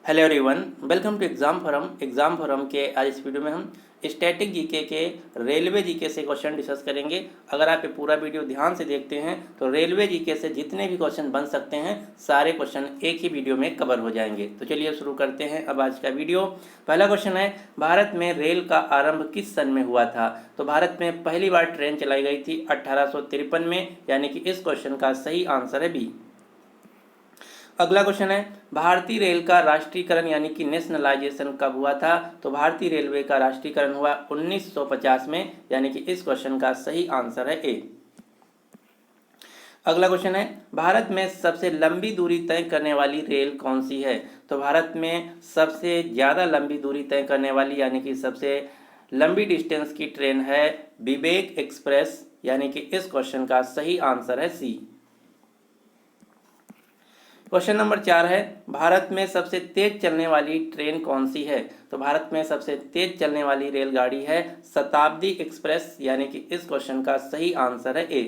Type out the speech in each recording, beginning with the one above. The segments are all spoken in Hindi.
Hello everyone, welcome to Exam Forum के आज इस वीडियो में हम स्टैटिक जीके के रेलवे जीके से क्वेश्चन डिस्कस करेंगे। अगर आप ये पूरा वीडियो ध्यान से देखते हैं तो रेलवे जीके से जितने भी क्वेश्चन बन सकते हैं सारे क्वेश्चन एक ही वीडियो में कवर हो जाएंगे। तो चलिए शुरू करते हैं अब आज का वीडियो। पहला क्वेश्चन है, भारत में रेल का आरंभ किस सन में हुआ था? तो भारत में पहली बार ट्रेन चलाई गई थी 1853 में, यानी कि इस क्वेश्चन का सही आंसर है बी। अगला क्वेश्चन है, भारतीय रेल का राष्ट्रीयकरण यानी कि नेशनलाइजेशन कब हुआ था? तो भारतीय रेलवे का राष्ट्रीयकरण हुआ 1950 में, यानी कि इस क्वेश्चन का सही आंसर है ए। अगला क्वेश्चन है, भारत में सबसे लंबी दूरी तय करने वाली रेल कौन सी है? तो भारत में सबसे ज़्यादा लंबी दूरी तय करने वाली यानी कि सबसे लंबी डिस्टेंस की ट्रेन है विवेक एक्सप्रेस, यानी कि इस क्वेश्चन का सही आंसर है सी। क्वेश्चन नंबर 4 है, भारत में सबसे तेज चलने वाली ट्रेन कौन सी है? तो भारत में सबसे तेज चलने वाली रेलगाड़ी है शताब्दी एक्सप्रेस, यानी कि इस क्वेश्चन का सही आंसर है ए।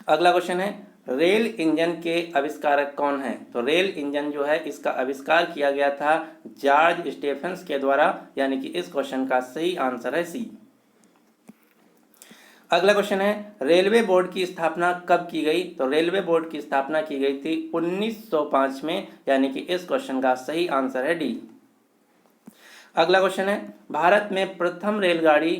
अगला क्वेश्चन है, रेल इंजन के आविष्कारक कौन है? तो रेल इंजन जो है इसका आविष्कार किया गया था जॉर्ज स्टेफेंस के द्वारा, यानी कि इस क्वेश्चन का सही आंसर है सी। अगला क्वेश्चन है, रेलवे बोर्ड की स्थापना कब की गई? तो रेलवे बोर्ड की स्थापना की गई थी 1905 में, यानी कि इस क्वेश्चन का सही आंसर है डी। अगला क्वेश्चन है, भारत में प्रथम रेलगाड़ी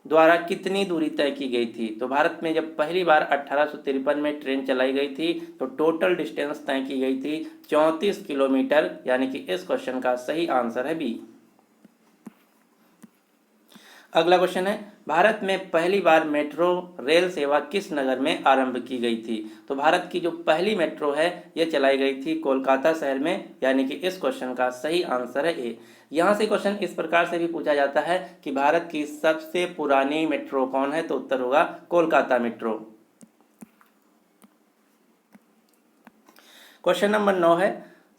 द्वारा कितनी दूरी तय की गई थी? तो भारत में जब पहली बार 1853 में ट्रेन चलाई गई थी तो टोटल डिस्टेंस तय की गई थी 34 किलोमीटर, यानी कि इस क्वेश्चन का सही आंसर है बी। अगला क्वेश्चन है, भारत में पहली बार मेट्रो रेल सेवा किस नगर में आरंभ की गई थी? तो भारत की जो पहली मेट्रो है यह चलाई गई थी कोलकाता शहर में, यानी कि इस क्वेश्चन का सही आंसर है ए। यहाँ से क्वेश्चन इस प्रकार से भी पूछा जाता है कि भारत की सबसे पुरानी मेट्रो कौन है? तो उत्तर होगा कोलकाता मेट्रो। क्वेश्चन नंबर 9 है,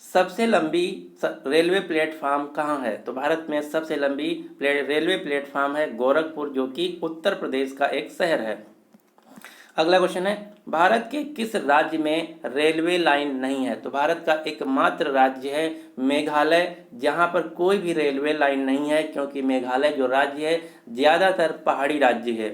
सबसे लंबी रेलवे प्लेटफॉर्म कहाँ है? तो भारत में सबसे लंबी रेलवे प्लेटफॉर्म है गोरखपुर, जो कि उत्तर प्रदेश का एक शहर है। अगला क्वेश्चन है, भारत के किस राज्य में रेलवे लाइन नहीं है? तो भारत का एकमात्र राज्य है मेघालय, जहां पर कोई भी रेलवे लाइन नहीं है, क्योंकि मेघालय जो राज्य है ज़्यादातर पहाड़ी राज्य है।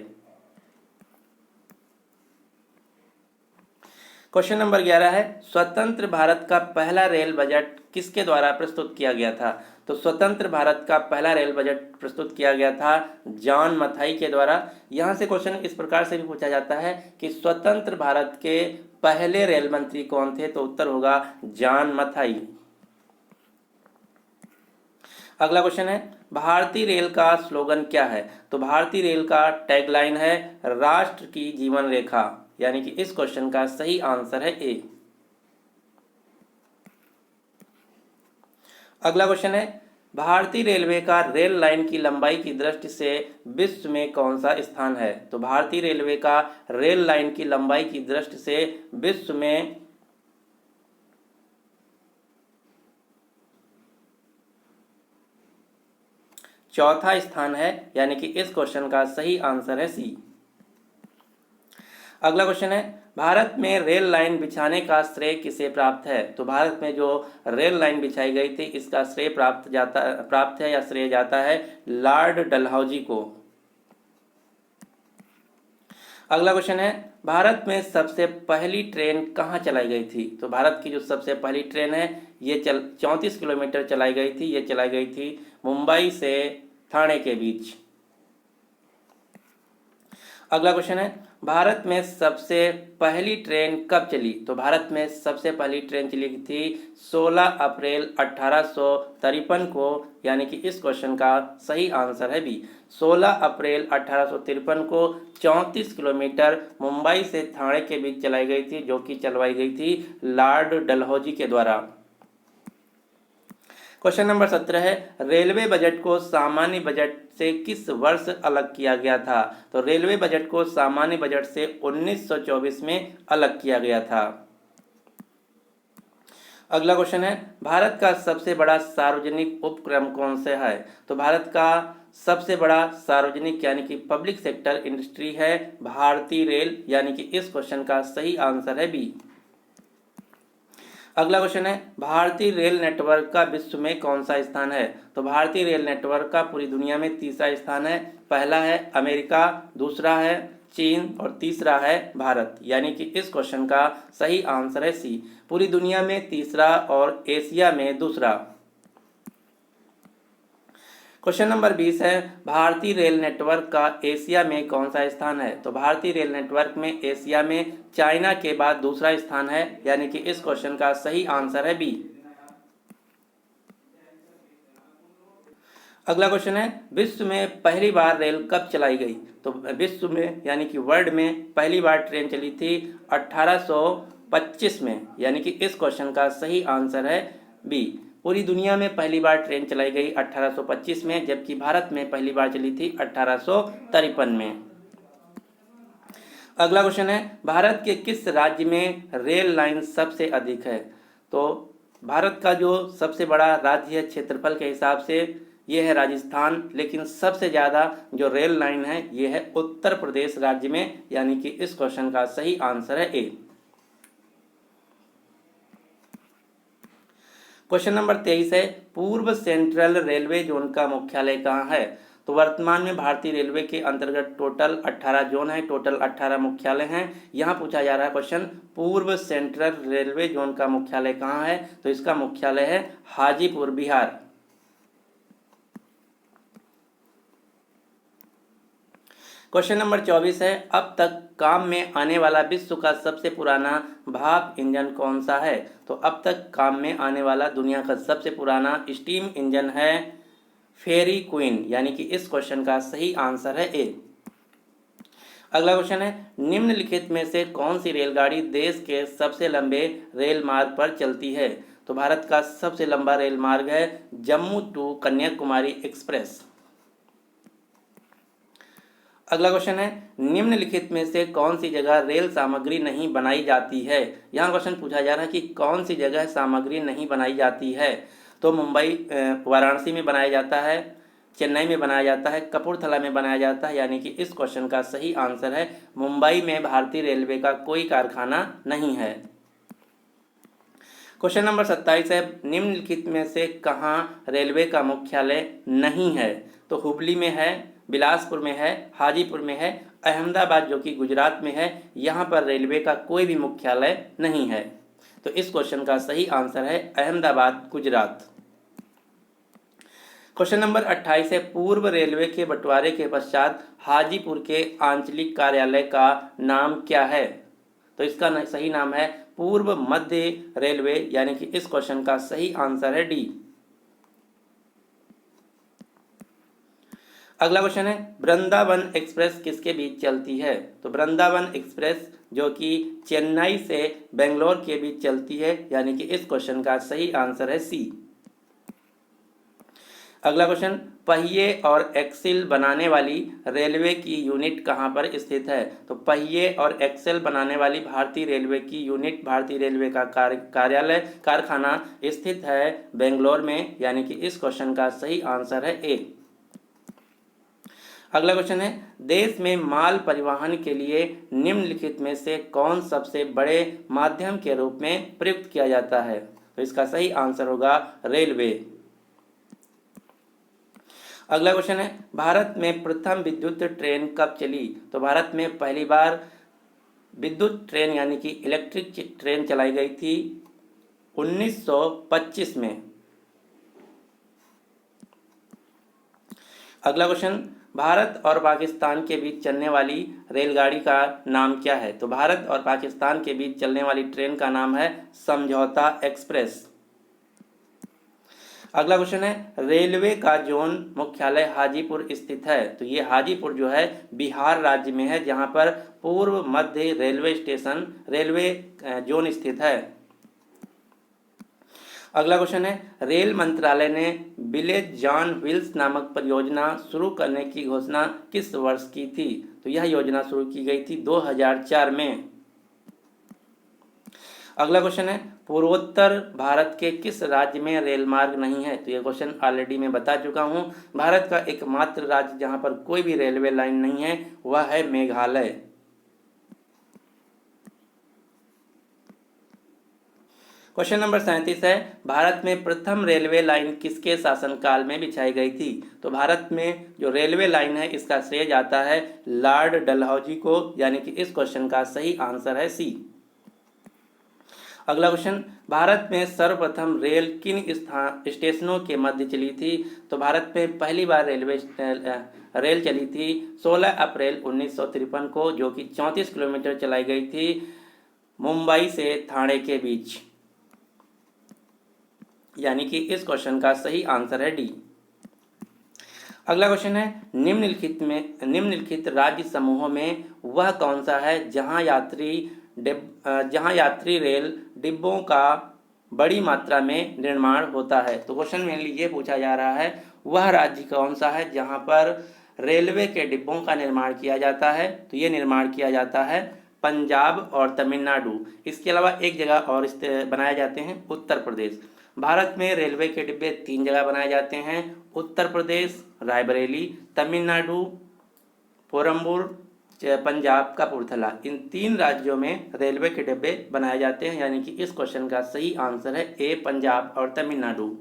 क्वेश्चन नंबर 11 है, स्वतंत्र भारत का पहला रेल बजट किसके द्वारा प्रस्तुत किया गया था? तो स्वतंत्र भारत का पहला रेल बजट प्रस्तुत किया गया था जॉन मथाई के द्वारा। यहाँ से क्वेश्चन इस प्रकार से भी पूछा जाता है कि स्वतंत्र भारत के पहले रेल मंत्री कौन थे? तो उत्तर होगा जॉन मथाई। अगला क्वेश्चन है, भारतीय रेल का स्लोगन क्या है? तो भारतीय रेल का टैगलाइन है राष्ट्र की जीवन रेखा, यानी कि इस क्वेश्चन का सही आंसर है ए। अगला क्वेश्चन है, भारतीय रेलवे का रेल लाइन की लंबाई की दृष्टि से विश्व में कौन सा स्थान है? तो भारतीय रेलवे का रेल लाइन की लंबाई की दृष्टि से विश्व में चौथा स्थान है, यानी कि इस क्वेश्चन का सही आंसर है सी। अगला क्वेश्चन है, भारत में रेल लाइन बिछाने का श्रेय किसे प्राप्त है? तो भारत में जो रेल लाइन बिछाई गई थी इसका श्रेय प्राप्त है या श्रेय जाता है लॉर्ड डलहौजी को। अगला क्वेश्चन है, भारत में सबसे पहली ट्रेन कहाँ चलाई गई थी? तो भारत की जो सबसे पहली ट्रेन है ये 34 किलोमीटर चलाई गई थी। ये चलाई गई थी मुंबई से ठाणे के बीच। अगला क्वेश्चन है, भारत में सबसे पहली ट्रेन कब चली? तो भारत में सबसे पहली ट्रेन चली थी 16 अप्रैल 1853 को, यानी कि इस क्वेश्चन का सही आंसर है बी। 16 अप्रैल 1853 को 34 किलोमीटर मुंबई से ठाणे के बीच चलाई गई थी, जो कि चलवाई गई थी लॉर्ड डलहौजी के द्वारा। क्वेश्चन नंबर 17 है, रेलवे बजट को सामान्य बजट से किस वर्ष अलग किया गया था? तो रेलवे बजट को सामान्य बजट से 1924 में अलग किया गया था। अगला क्वेश्चन है, भारत का सबसे बड़ा सार्वजनिक उपक्रम कौन सा है? तो भारत का सबसे बड़ा सार्वजनिक यानी कि पब्लिक सेक्टर इंडस्ट्री है भारतीय रेल, यानी कि इस क्वेश्चन का सही आंसर है बी। अगला क्वेश्चन है भारतीय रेल नेटवर्क का विश्व में कौन सा स्थान है। तो भारतीय रेल नेटवर्क का पूरी दुनिया में तीसरा स्थान है। पहला है अमेरिका, दूसरा है चीन और तीसरा है भारत। यानी कि इस क्वेश्चन का सही आंसर है सी, पूरी दुनिया में तीसरा और एशिया में दूसरा। क्वेश्चन नंबर 20 है भारतीय रेल नेटवर्क का एशिया में कौन सा स्थान है। तो भारतीय रेल नेटवर्क में एशिया में चाइना के बाद दूसरा स्थान है। यानी कि इस क्वेश्चन का सही आंसर है बी। अगला क्वेश्चन है विश्व में पहली बार रेल कब चलाई गई। तो विश्व में यानी कि वर्ल्ड में पहली बार ट्रेन चली थी 1825 में। यानी कि इस क्वेश्चन का सही आंसर है बी, पूरी दुनिया में पहली बार ट्रेन चलाई गई 1825 में, जबकि भारत में पहली बार चली थी 1853 में। अगला क्वेश्चन है भारत के किस राज्य में रेल लाइन सबसे अधिक है। तो भारत का जो सबसे बड़ा राज्य है क्षेत्रफल के हिसाब से ये है राजस्थान, लेकिन सबसे ज़्यादा जो रेल लाइन है ये है उत्तर प्रदेश राज्य में। यानी कि इस क्वेश्चन का सही आंसर है ए। क्वेश्चन नंबर 23 है पूर्व सेंट्रल रेलवे जोन का मुख्यालय कहाँ है। तो वर्तमान में भारतीय रेलवे के अंतर्गत टोटल 18 जोन है, टोटल 18 मुख्यालय हैं। यहाँ पूछा जा रहा है क्वेश्चन पूर्व सेंट्रल रेलवे जोन का मुख्यालय कहाँ है। तो इसका मुख्यालय है हाजीपुर, बिहार। क्वेश्चन नंबर 24 है अब तक काम में आने वाला विश्व का सबसे पुराना भाप इंजन कौन सा है। तो अब तक काम में आने वाला दुनिया का सबसे पुराना स्टीम इंजन है फेरी क्वीन। यानी कि इस क्वेश्चन का सही आंसर है ए। अगला क्वेश्चन है निम्नलिखित में से कौन सी रेलगाड़ी देश के सबसे लंबे रेल मार्ग पर चलती है। तो भारत का सबसे लंबा रेल मार्ग है जम्मू टू कन्याकुमारी एक्सप्रेस। अगला क्वेश्चन है निम्नलिखित में से कौन सी जगह रेल सामग्री नहीं बनाई जाती है। यहाँ क्वेश्चन पूछा जा रहा है कि कौन सी जगह सामग्री नहीं बनाई जाती है। तो मुंबई, वाराणसी में बनाया जाता है, चेन्नई में बनाया जाता है, कपूरथला में बनाया जाता है। यानी कि इस क्वेश्चन का सही आंसर है मुंबई में भारतीय रेलवे का कोई कारखाना नहीं है। क्वेश्चन नंबर 27 है निम्नलिखित में से कहाँ रेलवे का मुख्यालय नहीं है। तो हुबली में है, बिलासपुर में है, हाजीपुर में है, अहमदाबाद जो कि गुजरात में है, यहाँ पर रेलवे का कोई भी मुख्यालय नहीं है। तो इस क्वेश्चन का सही आंसर है अहमदाबाद, गुजरात। क्वेश्चन नंबर 28 है पूर्व रेलवे के बंटवारे के पश्चात हाजीपुर के आंचलिक कार्यालय का नाम क्या है। तो इसका सही नाम है पूर्व मध्य रेलवे। यानी कि इस क्वेश्चन का सही आंसर है डी। अगला क्वेश्चन है वृंदावन एक्सप्रेस किसके बीच चलती है। तो वृंदावन एक्सप्रेस जो कि चेन्नई से बेंगलोर के बीच चलती है। यानी कि इस क्वेश्चन का सही आंसर है सी। अगला क्वेश्चन पहिए और एक्सिल बनाने वाली रेलवे की यूनिट कहाँ पर स्थित है। तो पहिए और एक्सेल बनाने वाली भारतीय रेलवे की यूनिट, भारतीय रेलवे का कार्यालय, कारखाना स्थित है बेंगलोर में। यानी कि इस क्वेश्चन का सही आंसर है ए। अगला क्वेश्चन है देश में माल परिवहन के लिए निम्नलिखित में से कौन सबसे बड़े माध्यम के रूप में प्रयुक्त किया जाता है। तो इसका सही आंसर होगा रेलवे। अगला क्वेश्चन है भारत में प्रथम विद्युत ट्रेन कब चली। तो भारत में पहली बार विद्युत ट्रेन यानी कि इलेक्ट्रिक ट्रेन चलाई गई थी 1925 में। अगला क्वेश्चन भारत और पाकिस्तान के बीच चलने वाली रेलगाड़ी का नाम क्या है। तो भारत और पाकिस्तान के बीच चलने वाली ट्रेन का नाम है समझौता एक्सप्रेस। अगला क्वेश्चन है रेलवे का जोन मुख्यालय हाजीपुर स्थित है। तो ये हाजीपुर जो है बिहार राज्य में है, जहाँ पर पूर्व मध्य रेलवे स्टेशन, रेलवे जोन स्थित है। अगला क्वेश्चन है रेल मंत्रालय ने विलेज जॉन व्हील्स नामक परियोजना शुरू करने की घोषणा किस वर्ष की थी। तो यह योजना शुरू की गई थी 2004 में। अगला क्वेश्चन है पूर्वोत्तर भारत के किस राज्य में रेल मार्ग नहीं है। तो यह क्वेश्चन ऑलरेडी मैं बता चुका हूं। भारत का एकमात्र राज्य जहां पर कोई भी रेलवे लाइन नहीं है वह है मेघालय। क्वेश्चन नंबर 37 है, भारत में प्रथम रेलवे लाइन किसके शासनकाल में बिछाई गई थी? तो भारत में जो रेलवे लाइन है इसका श्रेय जाता है लॉर्ड डलहौजी को, यानी कि इस क्वेश्चन का सही आंसर है सी। अगला क्वेश्चन, भारत में सर्वप्रथम रेल किन स्टेशनों के मध्य चली थी? तो भारत में पहली बार रेल चली थी 16 अप्रैल 1953 को, जो कि 34 किलोमीटर चलाई गई थी मुंबई से ठाणे के बीच, यानी कि इस क्वेश्चन का सही आंसर है डी। अगला क्वेश्चन है, निम्नलिखित राज्य समूहों में वह कौन सा है जहां यात्री रेल डिब्बों का बड़ी मात्रा में निर्माण होता है? तो क्वेश्चन मेनली ये पूछा जा रहा है वह राज्य कौन सा है जहां पर रेलवे के डिब्बों का निर्माण किया जाता है? तो ये निर्माण किया जाता है पंजाब और तमिलनाडु। इसके अलावा एक जगह और बनाए जाते हैं उत्तर प्रदेश। भारत में रेलवे के डिब्बे 3 जगह बनाए जाते हैं, उत्तर प्रदेश रायबरेली, तमिलनाडु पोरम्बूर, पंजाब कपूरथला। इन 3 राज्यों में रेलवे के डिब्बे बनाए जाते हैं, यानी कि इस क्वेश्चन का सही आंसर है ए पंजाब और तमिलनाडु।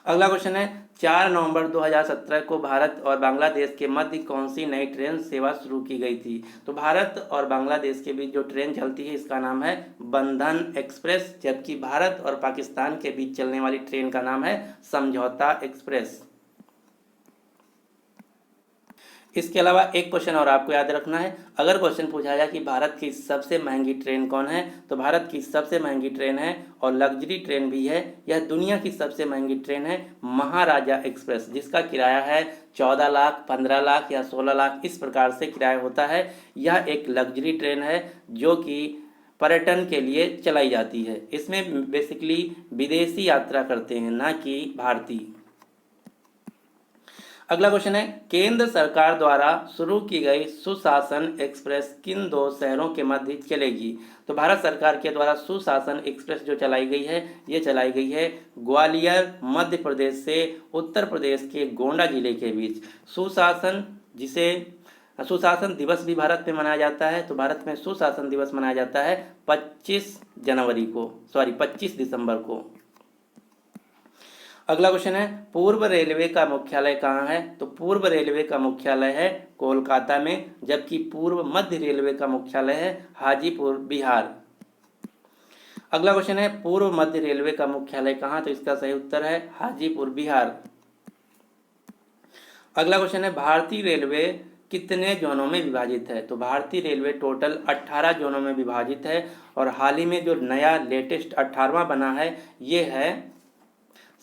अगला क्वेश्चन है, 4 नवंबर 2017 को भारत और बांग्लादेश के मध्य कौन सी नई ट्रेन सेवा शुरू की गई थी? तो भारत और बांग्लादेश के बीच जो ट्रेन चलती है इसका नाम है बंधन एक्सप्रेस, जबकि भारत और पाकिस्तान के बीच चलने वाली ट्रेन का नाम है समझौता एक्सप्रेस। इसके अलावा एक क्वेश्चन और आपको याद रखना है, अगर क्वेश्चन पूछा जाए कि भारत की सबसे महंगी ट्रेन कौन है, तो भारत की सबसे महंगी ट्रेन है और लग्जरी ट्रेन भी है, यह दुनिया की सबसे महंगी ट्रेन है महाराजा एक्सप्रेस, जिसका किराया है 14 लाख, 15 लाख या 16 लाख, इस प्रकार से किराया होता है। यह एक लग्जरी ट्रेन है जो कि पर्यटन के लिए चलाई जाती है। इसमें बेसिकली विदेशी यात्रा करते हैं, ना कि भारतीय। अगला क्वेश्चन है, केंद्र सरकार द्वारा शुरू की गई सुशासन एक्सप्रेस किन 2 शहरों के मध्य चलेगी? तो भारत सरकार के द्वारा सुशासन एक्सप्रेस जो चलाई गई है ये चलाई गई है ग्वालियर मध्य प्रदेश से उत्तर प्रदेश के गोंडा जिले के बीच। सुशासन दिवस भी भारत में मनाया जाता है। तो भारत में सुशासन दिवस मनाया जाता है 25 दिसंबर को। अगला क्वेश्चन है, पूर्व रेलवे का मुख्यालय कहाँ है? तो पूर्व रेलवे का मुख्यालय है कोलकाता में, जबकि पूर्व मध्य रेलवे का मुख्यालय है हाजीपुर बिहार। अगला क्वेश्चन है, पूर्व मध्य रेलवे का मुख्यालय कहाँ? तो इसका सही उत्तर है हाजीपुर बिहार। अगला क्वेश्चन है, भारतीय रेलवे कितने जोनों में विभाजित है? तो भारतीय रेलवे टोटल 18 जोनों में विभाजित है और हाल ही में जो नया लेटेस्ट 18वां बना है ये है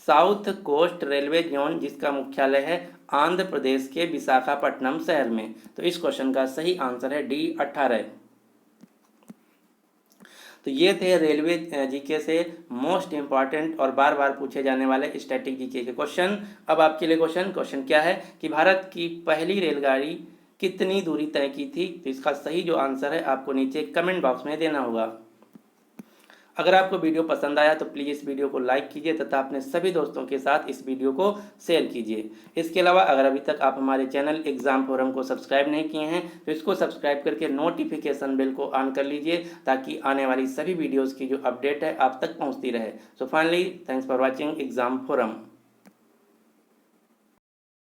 साउथ कोस्ट रेलवे जोन, जिसका मुख्यालय है आंध्र प्रदेश के विशाखापट्टनम शहर में। तो इस क्वेश्चन का सही आंसर है डी 18। तो ये थे रेलवे जीके से मोस्ट इंपॉर्टेंट और बार बार पूछे जाने वाले स्टैटिक जीके के क्वेश्चन। अब आपके लिए क्वेश्चन क्या है कि भारत की पहली रेलगाड़ी कितनी दूरी तय की थी? तो इसका सही जो आंसर है आपको नीचे कमेंट बॉक्स में देना होगा। अगर आपको वीडियो पसंद आया तो प्लीज़ इस वीडियो को लाइक कीजिए तथा अपने सभी दोस्तों के साथ इस वीडियो को शेयर कीजिए। इसके अलावा अगर अभी तक आप हमारे चैनल एग्जाम फोरम को सब्सक्राइब नहीं किए हैं तो इसको सब्सक्राइब करके नोटिफिकेशन बेल को ऑन कर लीजिए, ताकि आने वाली सभी वीडियोज़ की जो अपडेट है आप तक पहुँचती रहे। So finally thanks for watching exam forum.